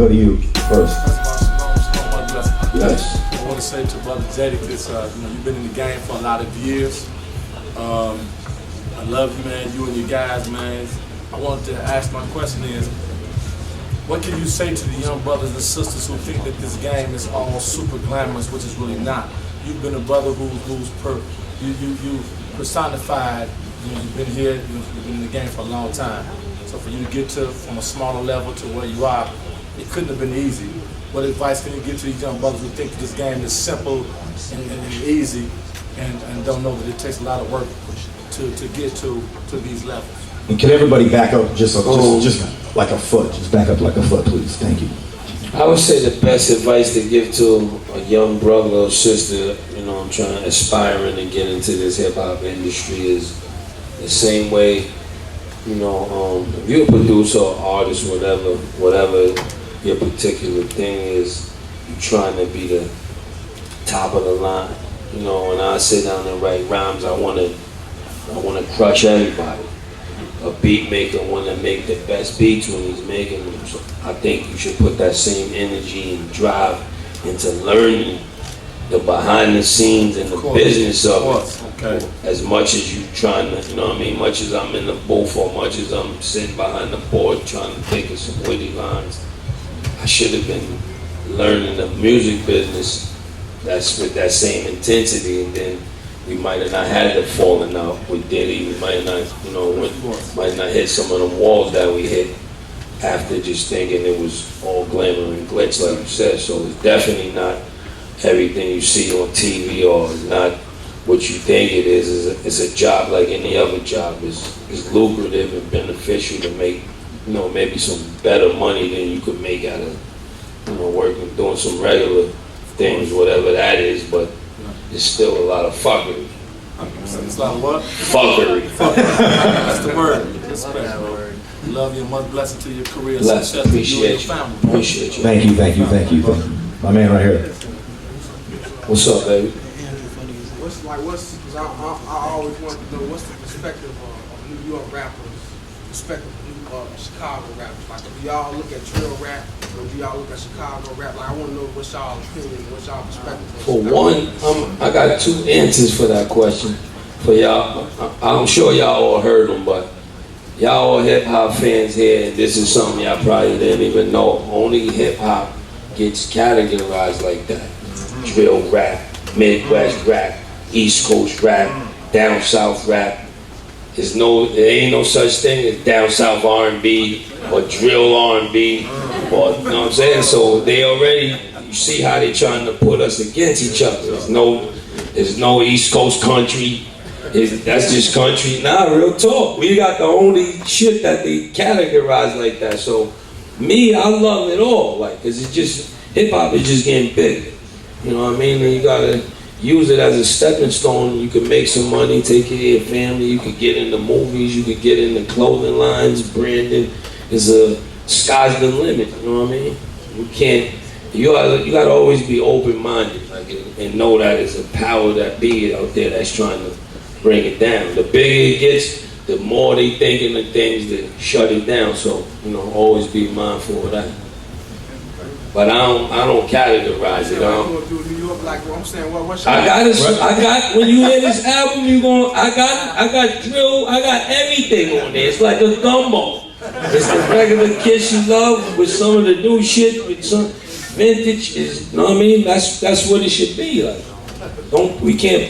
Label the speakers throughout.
Speaker 1: go to you first.
Speaker 2: Yes.
Speaker 3: I want to say to Brother Jadakiss, you've been in the game for a lot of years. I love you, man. You and your guys, man. I wanted to ask, my question is, what can you say to the young brothers and sisters who think that this game is all super glamorous, which is really not? You've been a brother you personified. You've been here. You've been in the game for a long time. So for you to get to from a smaller level to where you are, it couldn't have been easy. What advice can you give to these young brothers who think that this game is simple and easy, and don't know that it takes a lot of work to get to these levels?
Speaker 1: And can everybody back up just like a foot? Just back up like a foot, please. Thank you.
Speaker 2: I would say the best advice to give to a young brother or sister, trying to aspiring to get into this hip hop industry is the same way, if you're a producer or artist, whatever your particular thing is, you're trying to be the top of the line. When I sit down and write rhymes, I wanna crush everybody. A beat maker want to make the best beats when he's making them. So I think you should put that same energy and drive into learning the behind the scenes and the business of it.
Speaker 3: Okay.
Speaker 2: As much as you trying to, much as I'm in the booth or much as I'm sitting behind the board trying to think of some witty lines, I should have been learning the music business that's with that same intensity, and then we might have not had the falling out with Diddy. We might not, might not hit some of the walls that we hit after just thinking it was all glamour and glitz, like you said. So it's definitely not everything you see on TV, or it's not what you think it is. It's a job like any other job. It's lucrative and beneficial to make, maybe some better money than you could make out of, working, doing some regular things, whatever that is, but it's still a lot of fuckery.
Speaker 3: It's like what?
Speaker 2: Fuckery.
Speaker 3: That's the word. Respect. Love you, much blessing to your career.
Speaker 2: Bless. Appreciate you. Appreciate you.
Speaker 1: Thank you. My man right here.
Speaker 2: What's up, baby?
Speaker 4: Cause I always wanted to know what's the perspective of New York rappers, perspective of Chicago rappers. Like, do y'all look at drill rap, or do y'all look at Chicago rap? Like, I want to know what's y'all opinion, what's y'all perspective.
Speaker 2: For one, I got two answers for that question. For y'all, I'm sure y'all all heard them, but y'all all hip hop fans here, and this is something y'all probably didn't even know. Only hip hop gets categorized like that. Drill rap, Midwest rap, East Coast rap, down South rap. There ain't no such thing as down South R&B or drill R&B, or you know what I'm saying? So they already, you see how they trying to put us against each other. There's no East Coast country. That's just country. Nah, real talk. We got the only shit that they categorize like that. So me, I love it all. Like, cause it's just, hip hop is just getting bigger. You know what I mean? And you gotta use it as a stepping stone. You can make some money, take care of your family. You could get into movies. You could get into clothing lines, branding. Sky's the limit. You know what I mean? You gotta always be open-minded, like, and know that there's a power that be out there that's trying to bring it down. The bigger it gets, the more they thinking of things that shut it down. So always be mindful of that. But I don't categorize it. I got when you hear this album, I got drill, I got everything on there. It's like a gumbo. It's the regular Kiss you love with some of the new shit, with some vintage. You know what I mean? That's what it should be like. We can't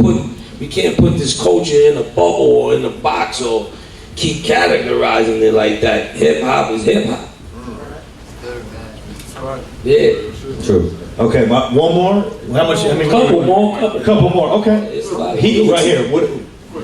Speaker 2: put this culture in a bubble or in a box or keep categorizing it like that. Hip hop is hip hop. Yeah.
Speaker 1: True. Okay, one more? How much? I mean, a couple more. Okay. He right here.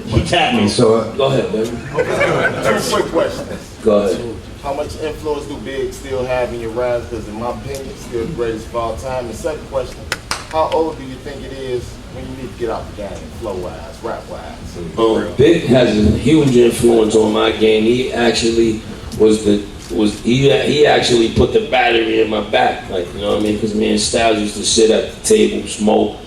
Speaker 1: He tapped me, so.
Speaker 2: Go ahead, baby.
Speaker 5: Two quick questions.
Speaker 2: Go ahead.
Speaker 5: How much influence do Big still have in your rhymes? Because in my opinion, still the greatest of all time. And second question, how old do you think it is when you need to get out the game, flow-wise, rap-wise?
Speaker 2: Big has a huge influence on my game. He actually he actually put the battery in my back, like, you know what I mean? Because me and Styles used to sit at the table, smoke,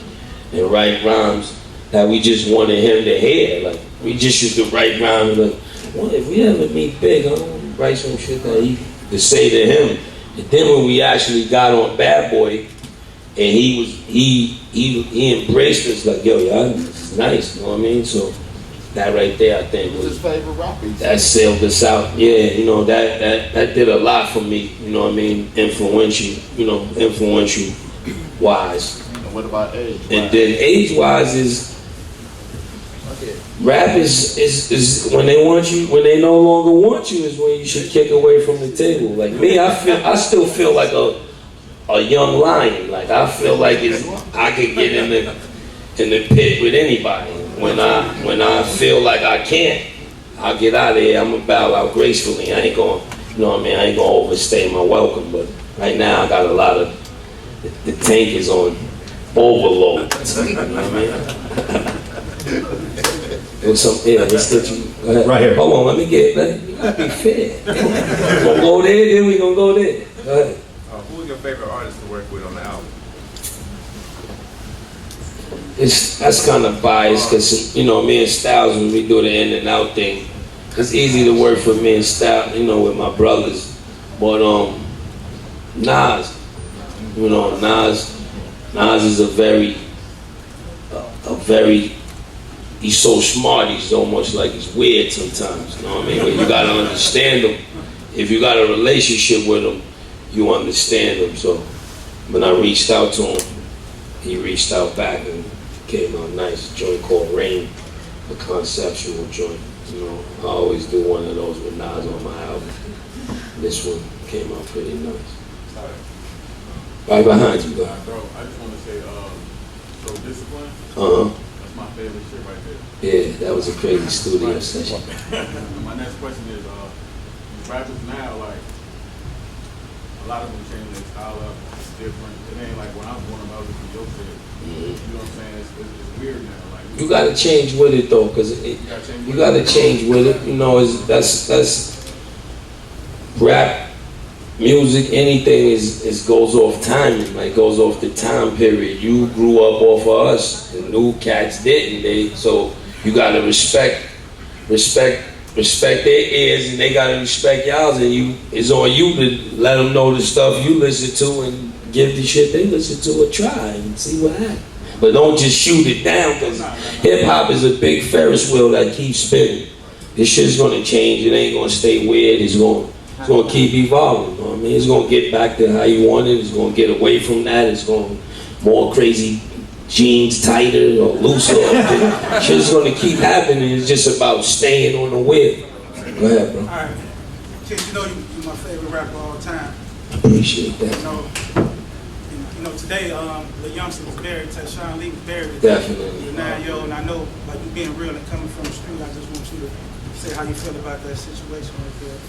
Speaker 2: and write rhymes that we just wanted him to hear. Like, we just used to write rhymes like, well, if we ever meet Big, I'm gonna write some shit that he to say to him, And then when we actually got on Bad Boy, and he embraced us like, yo, y'all, this is nice, you know what I mean? So that right there, I think,
Speaker 5: Who's his
Speaker 2: was,
Speaker 5: favorite rapper?
Speaker 2: that sailed us out. Yeah, you know, that did a lot for me, you know what I mean? Influential wise.
Speaker 5: And what about age?
Speaker 2: And then age-wise is, rap is when they want you, when they no longer want you, is when you should kick away from the table. Like me, I still feel like a young lion. Like I feel like I could get in the pit with anybody. When I feel like I can't, I'll get out of here. I'm gonna bow out gracefully. I ain't gonna, you know what I mean? I ain't gonna overstay my welcome. But right now, I got a lot of the tank is on overload. You know what I mean? Let's get you. Go ahead.
Speaker 1: Right here.
Speaker 2: Hold on, let me you gotta be fair. We're gonna go there, then we gonna go there. Go ahead.
Speaker 6: Who was your favorite artist to work with on the album?
Speaker 2: That's kind of biased because, you know, me and Styles, when we do the in and out thing, it's easy to work for me and Styles, you know, with my brothers. But Nas, you know, Nas is a very, he's so smart, he's almost like he's weird sometimes, you know what I mean? But you gotta understand him. If you got a relationship with him, you understand him. So when I reached out to him, he reached out back and came out nice. A joint called Rain, a conceptual joint. You know, I always do one of those with Nas on my album. This one came out pretty nice. Right behind you, bro.
Speaker 6: Bro, I just want to say, so Discipline, that's my favorite shit right there.
Speaker 2: Yeah, that was a crazy studio session.
Speaker 6: My next question is, rappers now, like, a lot of them changing their style up. It's different. It ain't like when I was growing up, I was listening to your shit. You know what I'm saying? It's weird now. Like,
Speaker 2: You gotta change with it though, cause you gotta change with it. You know, that's rap, music, anything is goes off timing, like goes off the time period. You grew up off of us, the new cats didn't. So you gotta respect their ears, and they gotta respect y'all's. And it's on you to let them know the stuff you listen to and give the shit they listen to a try and see what happens. But don't just shoot it down, because hip hop is a big Ferris wheel that keeps spinning. This shit's gonna change. It ain't gonna stay weird. It's gonna keep evolving. You know what I mean? It's gonna get back to how you want it. It's gonna get away from that. It's going more crazy, jeans tighter or looser. Shit's gonna keep happening. It's just about staying on the wheel. Go ahead, bro.
Speaker 4: All right. Kid, you know you're my favorite rapper of all time.
Speaker 2: Appreciate that.
Speaker 4: You know, today, the youngster was buried, Sean Lee was buried.
Speaker 2: Definitely.
Speaker 4: You're 9 years old, and I know, like, you being real and coming from the street, I just want you to say how you feel about that situation right there.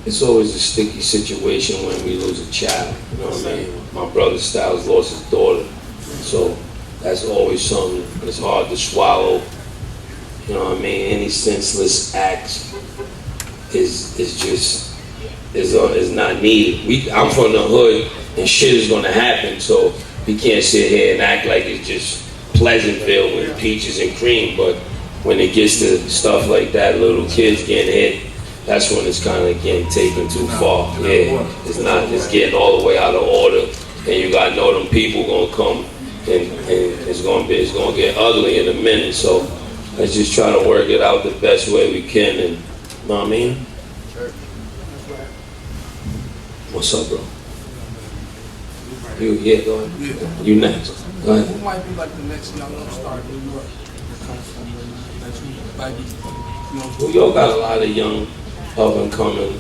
Speaker 2: It's always a sticky situation when we lose a child. You know what I mean? My brother Styles lost his daughter, so that's always something that's hard to swallow. You know what I mean? Any senseless acts is not needed. I'm from the hood, and shit is gonna happen, so we can't sit here and act like it's just Pleasantville with peaches and cream. But when it gets to stuff like that, little kids getting hit, that's when it's kind of getting taken too far. Yeah, it's getting all the way out of order, and you gotta know them people gonna come, and it's gonna get ugly in a minute. So let's just try to work it out the best way we can, and you know what I mean? What's up, bro? Yeah, go ahead. You next. Go ahead.
Speaker 4: Who might be like the next young star in New York that you might be, you know?
Speaker 2: New York got a lot of young up and coming.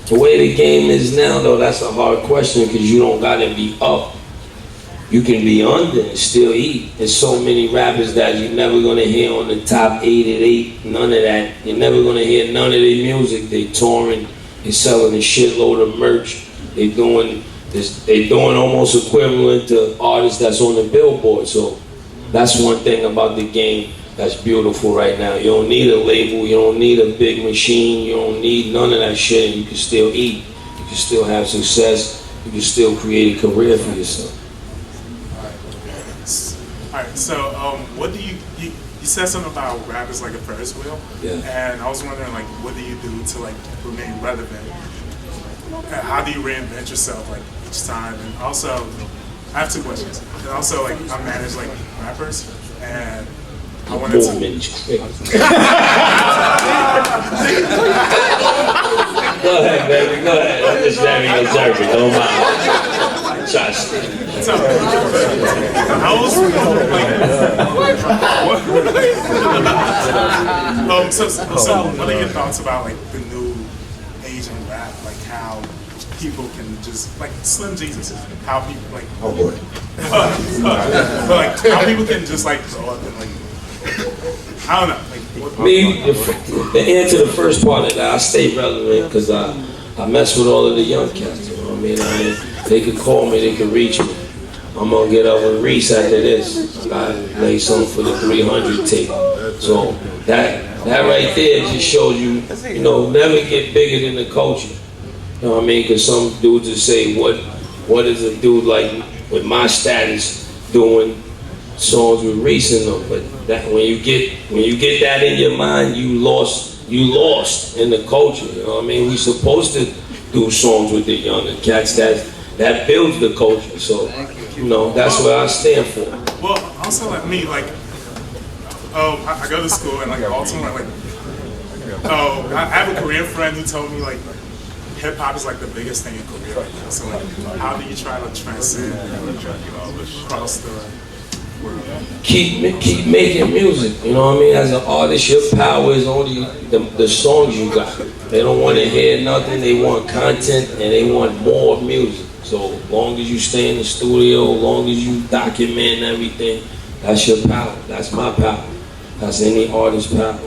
Speaker 2: The way the game is now, though, that's a hard question, because you don't gotta be up. You can be under and still eat. There's so many rappers that you're never gonna hear on the top 8 at 8. None of that. You're never gonna hear none of their music. They touring. They selling a shitload of merch. They doing almost equivalent to artists that's on the Billboard. So that's one thing about the game that's beautiful right now. You don't need a label. You don't need a big machine. You don't need none of that shit. And you can still eat. You can still have success. You can still create a career for yourself.
Speaker 7: All right. So, what do you You said something about rap is like a Ferris wheel.
Speaker 2: Yeah.
Speaker 7: And I was wondering, like, what do you do to like remain relevant? And how do you reinvent yourself like each time? And also, I have two questions. And also, like, I manage like rappers, and I wanted to.
Speaker 2: Go ahead, baby. Go ahead. I'm just very observant. Don't mind. Trust me.
Speaker 7: So, I was so what are your thoughts about like the new Asian rap, like how people can just like Slim Jesus, how people like but like how people can just like blow up and like I don't know, like
Speaker 2: Me, the answer to the first part of that, I stay relevant because I mess with all of the young cats. You know what I mean? They could call me, they could reach me. I'm gonna get up with Reese after this. I lay something for the 300 tape. So that right there just shows you, you know, never get bigger than the culture. You know what I mean? Because some dudes will say, what is a dude like with my status doing songs with Reese in them? But that when you get that in your mind, you lost in the culture. You know what I mean? We supposed to do songs with the younger cats that builds the culture. So, you know, that's what I stand for.
Speaker 7: well also like me, like I go to school and like Baltimore, like I have a Korean friend who told me like hip hop is like the biggest thing in Korea right now. So like how do you try to transcend across the world?
Speaker 2: Keep making music, you know what I mean? As an artist, your power is only the songs you got. They don't want to hear nothing, they want content and they want more music. So long as you stay in the studio, long as you document everything, that's your power. That's my power. That's any artist's power.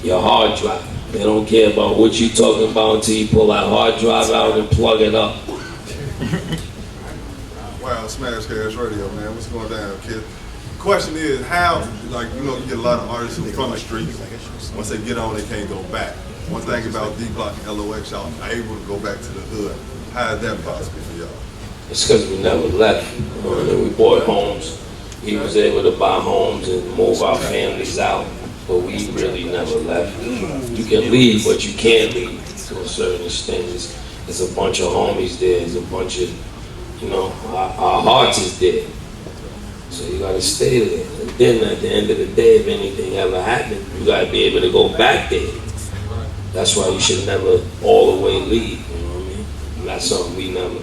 Speaker 2: Your hard drive. They don't care about what you talking about until you pull that hard drive out and plug it up.
Speaker 8: Wow, Smash Cash Radio, man. What's going down, kid? Question is, how, like, you know, you get a lot of artists who from the streets. Once they get on, they can't go back. One thing about D-Block and LOX, y'all are able to go back to the hood. How is that possible for y'all?
Speaker 2: It's because we never left. We bought homes. We was able to buy homes and move our families out, but we really never left. You can leave, but you can't leave to a certain extent. There's a bunch of homies there. There's a bunch of, you know, our hearts is there. So you gotta stay there. And then at the end of the day, if anything ever happened, you gotta be able to go back there. That's why you should never all the way leave, you know what I mean? And that's something we never,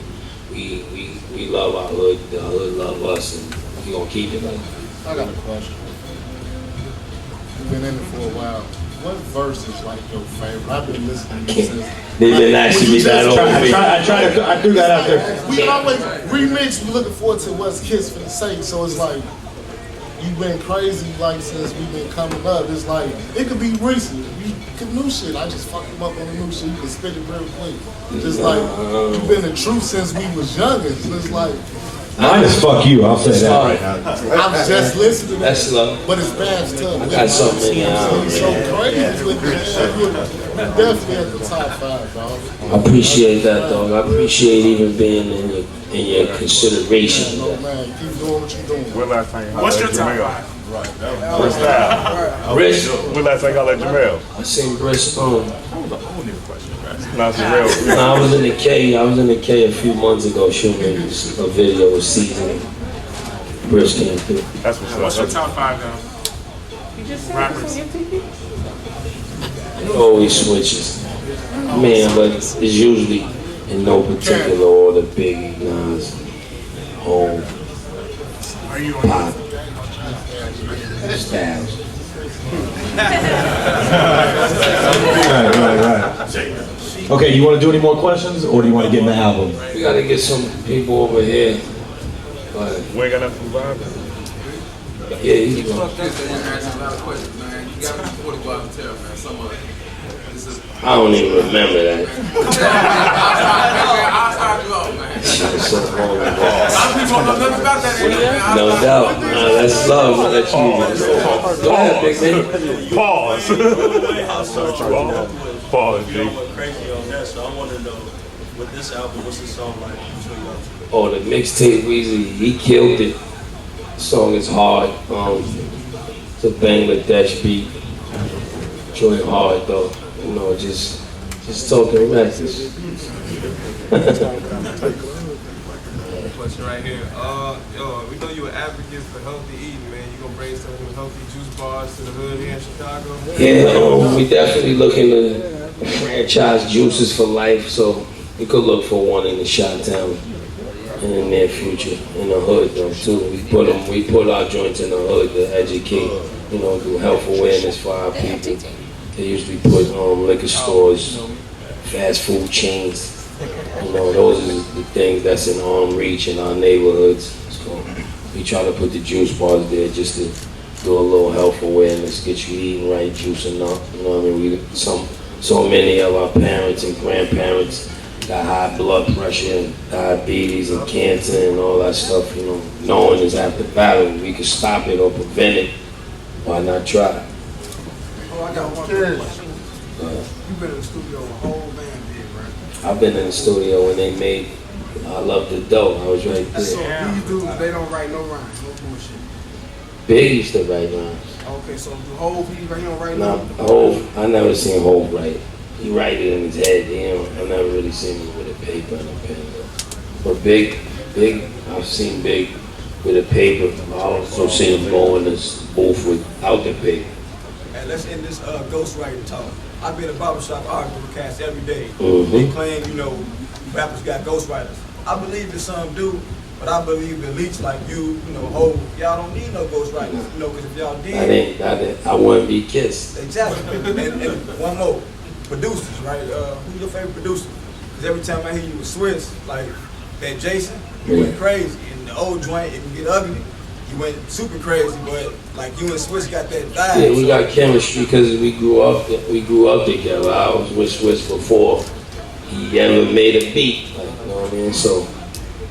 Speaker 2: we love our hood, the hood love us, and we gonna keep it like that.
Speaker 9: I got a question. You've been in it for a while. What verse is like your favorite? I've been listening to this.
Speaker 2: They've been asking me that all week.
Speaker 1: I threw that out there.
Speaker 9: We always remix, we looking forward to what's Kiss for the sake, so it's like, you've been crazy like since we've been coming up. It's like, it could be recent. You could new shit. I just fucked them up on the new shit. You can spit it real quick. Just like, you've been the truth since we was younger. So it's like,
Speaker 1: Mine is fuck you, I'll say that right now.
Speaker 9: I'm just listening.
Speaker 2: That's love.
Speaker 9: But it's bad stuff.
Speaker 2: I got something in
Speaker 9: It's so crazy with you, man. You're definitely at the top 5, dog.
Speaker 2: I appreciate that, dog. I appreciate even being in your consideration.
Speaker 9: No, man, keep doing what you're doing.
Speaker 6: When last time you
Speaker 7: What's your
Speaker 6: hollered
Speaker 7: top
Speaker 6: at
Speaker 7: 5?
Speaker 6: Jamel? Freestyle.
Speaker 2: Rich,
Speaker 6: When last time you hollered at Jamel?
Speaker 2: I seen Brisk
Speaker 6: Not Jamel.
Speaker 2: I was in the K a few months ago shooting a video with Season. Brisk came through.
Speaker 6: That's what's up.
Speaker 7: What's your top 5 now? Rappers.
Speaker 2: It always switches. Man, but it's usually in no particular order. Biggie, Nas, Hov,
Speaker 7: Are you on
Speaker 2: Pop, Styles.
Speaker 1: Right. Okay, you want to do any more questions, or do you want to get in the album?
Speaker 2: We gotta get some people over here. But
Speaker 6: We ain't got nothing from Bob.
Speaker 2: yeah, you go. I don't even remember that. No doubt. That's love. That's you. Go ahead, big man.
Speaker 6: Pause. Pause, G.
Speaker 10: Crazy on that, so I want to know, with this album, what's the song like between y'all?
Speaker 2: Oh, the mixtape Weezy, he killed it. The song is hard. It's a Bangladesh beat. Joint hard though. You know, just talking message.
Speaker 11: Question right here. Yo, we know you're an advocate for healthy eating, man. You gonna bring some of them healthy juice bars to the hood here in Chicago?
Speaker 2: Yeah, we definitely looking to franchise Juices for Life, so we could look for one in the Chi-Town in the near future, in the hood though too. We put our joints in the hood to educate, you know, do health awareness for our people. They usually put liquor stores, fast food chains. You know, those are the things that's in arm reach in our neighborhoods. So we try to put the juice bars there just to do a little health awareness, get you eating right, juicing up. You know what I mean? So many of our parents and grandparents got high blood pressure and diabetes and cancer and all that stuff. You know, knowing is after battle. We can stop it or prevent it. Why not try?
Speaker 4: Oh, I got one question. You've been in the studio a whole damn day, right?
Speaker 2: I've been in the studio when they made I Love the Dough. I was right there.
Speaker 4: So these dudes, they don't write no rhymes, no bullshit.
Speaker 2: Big used to write rhymes.
Speaker 4: Okay, so the whole piece, right? He don't write
Speaker 2: Nah,
Speaker 4: no.
Speaker 2: Hov, I never seen Hov write. He write it in his head. I never really seen him with a paper and a pen. But Big, I've seen Big with a paper. I also seen him go in this booth without the paper.
Speaker 12: And let's end this ghostwriting talk. I've been in a barbershop arguing with cats every day.
Speaker 2: Mm-hmm.
Speaker 12: They claim, you know, rappers got ghostwriters. I believe that some do, but I believe that leaks like you know, y'all don't need no ghostwriters. You know, because if y'all did,
Speaker 2: I wouldn't be kissed.
Speaker 12: Exactly. And one more, producers, right? Who's your favorite producer? Because every time I hear you with Swiss, like that Jason, you went crazy. In the old joint, it can get ugly. You went super crazy, but like you and Swiss got that vibe.
Speaker 2: Yeah, we got chemistry because we grew up together. I was with Swiss before he ever made a beat, like, you know what I mean? So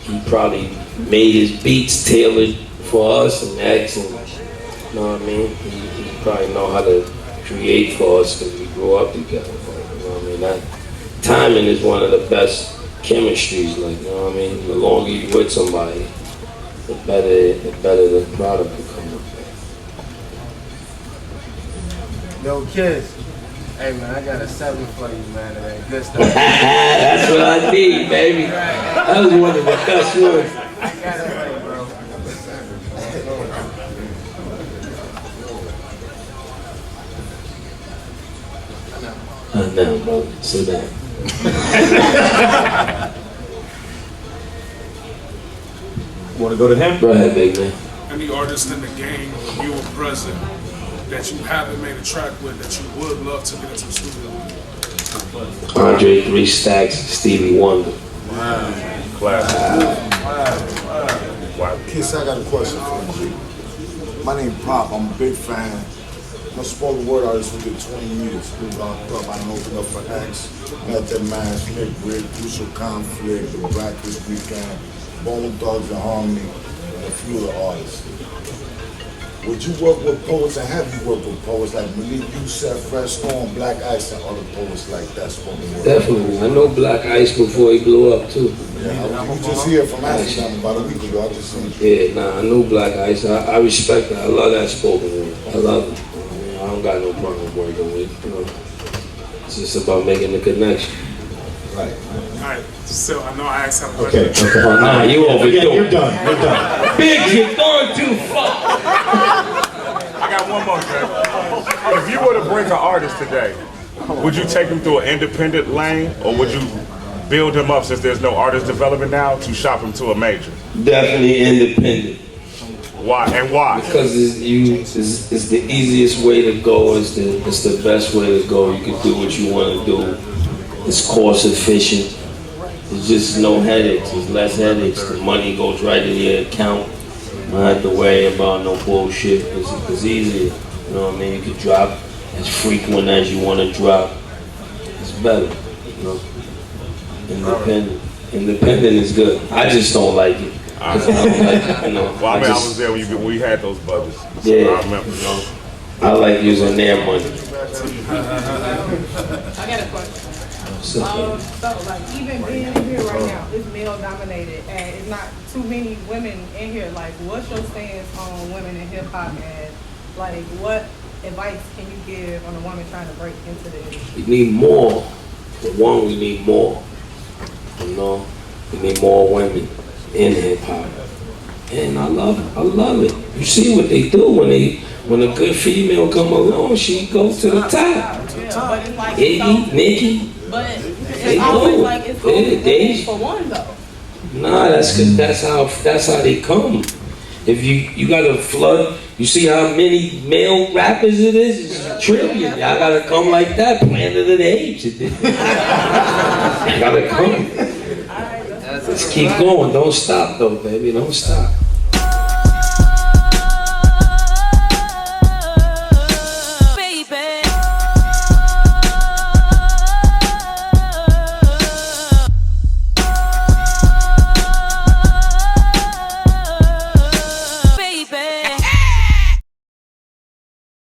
Speaker 2: he probably made his beats tailored for us and X, and you know what I mean? He probably know how to create for us because we grew up together. Like, you know what I mean? That timing is one of the best chemistries. Like, you know what I mean? The longer you with somebody, the better the product will come up.
Speaker 11: Yo, kids. Hey man, I got a 7 for you, man. It ain't good stuff.
Speaker 2: That's what I need, baby. That was one of the best ones.
Speaker 11: I got it for you, bro.
Speaker 2: I know, bro. Sit down.
Speaker 1: Want to go to him?
Speaker 2: Go ahead, big man.
Speaker 7: Any artist in the game, you were present, that you haven't made a track with, that you would love to get into the studio with?
Speaker 2: Andre 3 Stacks, Stevie Wonder.
Speaker 8: Wow. Classic. Wow.
Speaker 9: Kiss, I got a question for you. My name Pop. I'm a big fan. I'm a spoken word artist for 20 years. Moved on club. I don't open up for X, Method Man, Smith, Rick, Crucial Conflict, The Black This Weekend, Bone Thugs and Harmony, and a few other artists. Would you work with poets, and have you worked with poets like Malik Youssef, Fresh Storm, Black Ice, and other poets like that spoken word?
Speaker 2: Definitely. I know Black Ice before he blew up too.
Speaker 9: Yeah, we just here from Amsterdam about a week ago. I just seen
Speaker 2: Yeah, nah, I know Black Ice. I respect that. I love that spoken word. I love it. I mean, I don't got no problem working with, you know. It's just about making the connection.
Speaker 1: Right.
Speaker 7: Alright, so I know I asked him a
Speaker 1: Okay.
Speaker 7: question.
Speaker 1: Okay.
Speaker 2: Nah, you overdoing it.
Speaker 1: You're done. You're done.
Speaker 2: Big, you're going too far.
Speaker 6: I got one more, Greg. If you were to bring an artist today, would you take him through an independent lane, or would you build him up, since there's no artist development now, to shop him to a major?
Speaker 2: Definitely independent.
Speaker 6: Why and why?
Speaker 2: Because it's the easiest way to go. It's the best way to go. You can do what you want to do. It's cost efficient. There's just no headaches. There's less headaches. The money goes right in your account. You don't have to worry about no bullshit. It's easier. You know what I mean? You can drop as frequent as you want to drop. It's better. You know? Independent is good. I just don't like it. I don't like it, you know.
Speaker 6: Well, I mean, I was there when we had those budgets. So
Speaker 2: Yeah.
Speaker 6: I remember. You know.
Speaker 2: I like using their money.
Speaker 13: I got a question. So like even being in here right now, it's male dominated and it's not too many women in here. Like what's your stance on women in hip hop and Like, what advice can you give on a woman trying to break into the industry?
Speaker 2: We need more. For one, we need more. You know, we need more women in hip hop. And I love it. I love it. You see what they do when a good female come along, she goes to the top.
Speaker 13: Yeah, but it's like
Speaker 2: Iggy, Nicki.
Speaker 13: But it's always like it's always for one though.
Speaker 2: Nah, that's how they come. If you gotta flood, you see how many male rappers it is? It's a trillion. Y'all gotta come like that, Planet of the Apes. You gotta come. Let's keep going. Don't stop though, baby. Don't stop.